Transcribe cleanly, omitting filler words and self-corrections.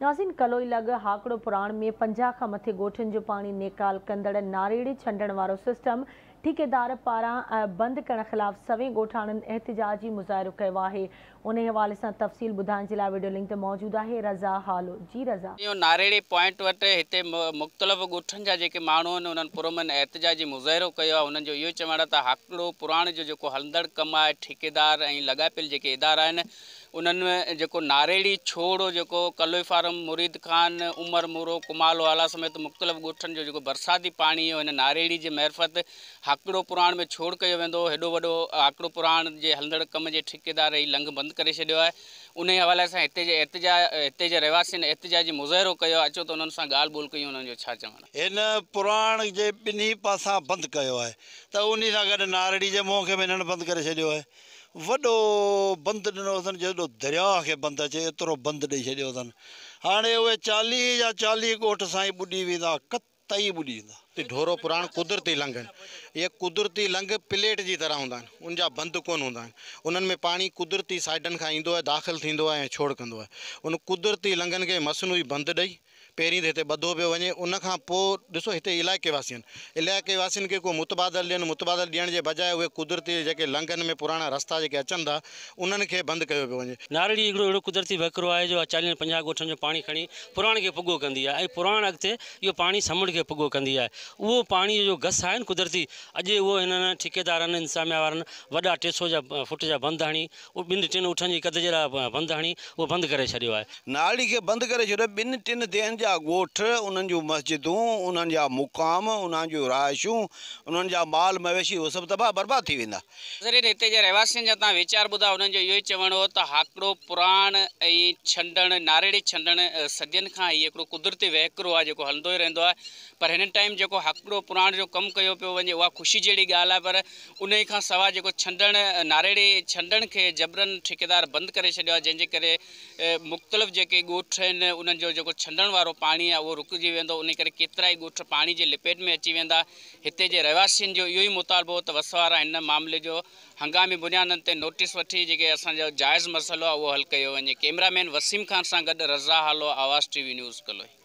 नाज़रीन, कलोई लॻ हाकड़ो पुराण में 50 खां मथे ॻोठनि जो पाणी नेकाल कंदड़ नारेड़ी छंडण वारो सिस्टम ठेकेदार पारां बंदि करण ख़िलाफ़ सवें ॻोठाणनि एहतिजाजी मुज़ाहिरो कयो आहे। उन हवाले सां तफ़सील ॿुधाइण जे लाइ वीडियो लिंक ते मौजूद आहे रज़ा हालो। जी रज़ा, नारेड़ी पॉइंट वटि हिते मुख़्तलिफ़ ॻोठनि जा जेके माण्हू आहिनि उन्हनि पुरमन एहतिजाजी मुज़ाहिरो कयो आहे। उन्हनि जो इहो चवणु आहे त हाकड़ो पुराण जो जेको हलंदड़ कमु आहे, ठेकेदार ऐं लॻापियल जेके इदारा आहिनि उन्हनि में जेको नारेड़ी छोड़ो जेको कलोई फार्म, मुरीद खान, उमर मुरो, कुमाल वाला समेत मुख़्तलिफ़ ॻोठनि जो जेको बरसाती पाणी हो हिन नारेड़ी जे महरफ़त हाकड़ो पुराण में छोड़ कयो वेंदो। हेॾो वॾो हाकड़ो पुराण जे हलंदड़ कम जे ठेकेदार ही लंघ बंदि करे छॾियो आहे। उन हवाले सां हिते जे रहवासियुनि एहतिजाजी मुज़ाहिरो कयो आहे। अचो त उन्हनि सां ॻाल्हि ॿोल कयूं, उन्हनि जो छा चवणु आहे। हिन पुराण जे ॿिन्ही पासां बंदि कयो आहे त उन सां गॾु नारेड़ी जे मुंहं खे बि हिननि बंदि करे छॾियो आहे। वॾो बंदि ॾिनो अथनि, जेॾो दरिया खे बंदि अचे एतिरो बंदि ॾेई छॾियो अथनि। हाणे उहे 40 जा 40 ॻोठ साईं ॿुॾी वेंदा, कतई ॿुॾी वेंदा। ढोरो पुराण कुदरती लंघ आहिनि। इहे कुदरती लंघ प्लेट जी तरह हूंदा आहिनि, उन जा बंदि कोन हूंदा आहिनि। उन्हनि में पाणी कुदरती साइडनि खां ईंदो आहे, दाख़िल थींदो आहे ऐं छोड़ कंदो आहे। उन कुदरती लंघनि खे मसनूई बंदि ॾेई पहिरीं त हिते ॿधो पियो वञे। उन खां पोइ ॾिसो हिते इलाइक़े वासियुनि खे को मुतबादल ॾियनि, मुतबादल ॾियण जे बजाए उहे कुदरती जेके लंघनि में पुराणा रस्ता जेके अचनि था उन्हनि खे बंदि कयो पियो वञे। नारेड़ी हिकिड़ो अहिड़ो कुदरती वहिकिरो आहे जो 40-50 ॻोठनि जो पाणी खणी पुराण खे पुॻो कंदी आहे ऐं पुराण अॻिते इहो पाणी समुंड खे पुॻो कंदी आहे। उहो पाणी जो घस आहे न कुदरती, अॼु उहो हिननि ठेकेदारनि इंतिज़ामिया वारनि वॾा 300 फुट जा बंदि हणी, उहो 2-3 उठनि जी कद जहिड़ा बंदि हणी उहो बंदि करे छॾियो आहे। नारेड़ी खे बंदि करे छॾियो। 2-3 देहनि जा ॻोठ, उन्हनि जूं मस्जिदूं, उन्हनि जा मुक़ाम, उन्हनि जूं रिहाइशूं, उन्हनि जा माल मवेशी उहे सभु तबाह बर्बाद थी वेंदा। ज़रीए हिते जे रहवासियुनि जा तव्हां वीचार ॿुधा, उन्हनि जो इहो ई चवणु हो त हाकड़ो पुराण ऐं छंडण, नारेड़ी छंडण सदियुनि खां हीअ हिकिड़ो कुदरती वहिकिरो आहे जेको हलंदो ई रहंदो आहे। पर हिन टाइम जेको हाकड़ो पुराण जो कमु कयो पियो वञे उहा ख़ुशी जहिड़ी ॻाल्हि आहे। पर उन खां सवाइ जेको छंडण, नारेड़ी छंडण खे जबरन ठेकेदार बंदि करे छॾियो आहे, जंहिंजे करे मुख़्तलिफ़ जेके ॻोठ आहिनि उन्हनि जो जेको छंडण वारो पाणी आहे उहो रुकिजी वेंदो। उन करे केतिरा ई ॻोठ पाणी जे लिपेट में अची वेंदा। हिते जे रहवासियुनि जो इहो ई मुतालबो त वसवारा हिन मामले जो हंगामी बुनियादनि ते नोटिस वठी जेके असांजो जाइज़ मसइलो आहे उहो हल कयो वञे। कैमरामैन वसीम खान सां गॾु रज़ा हालो, आवाज़ TV न्यूज़ कलोई।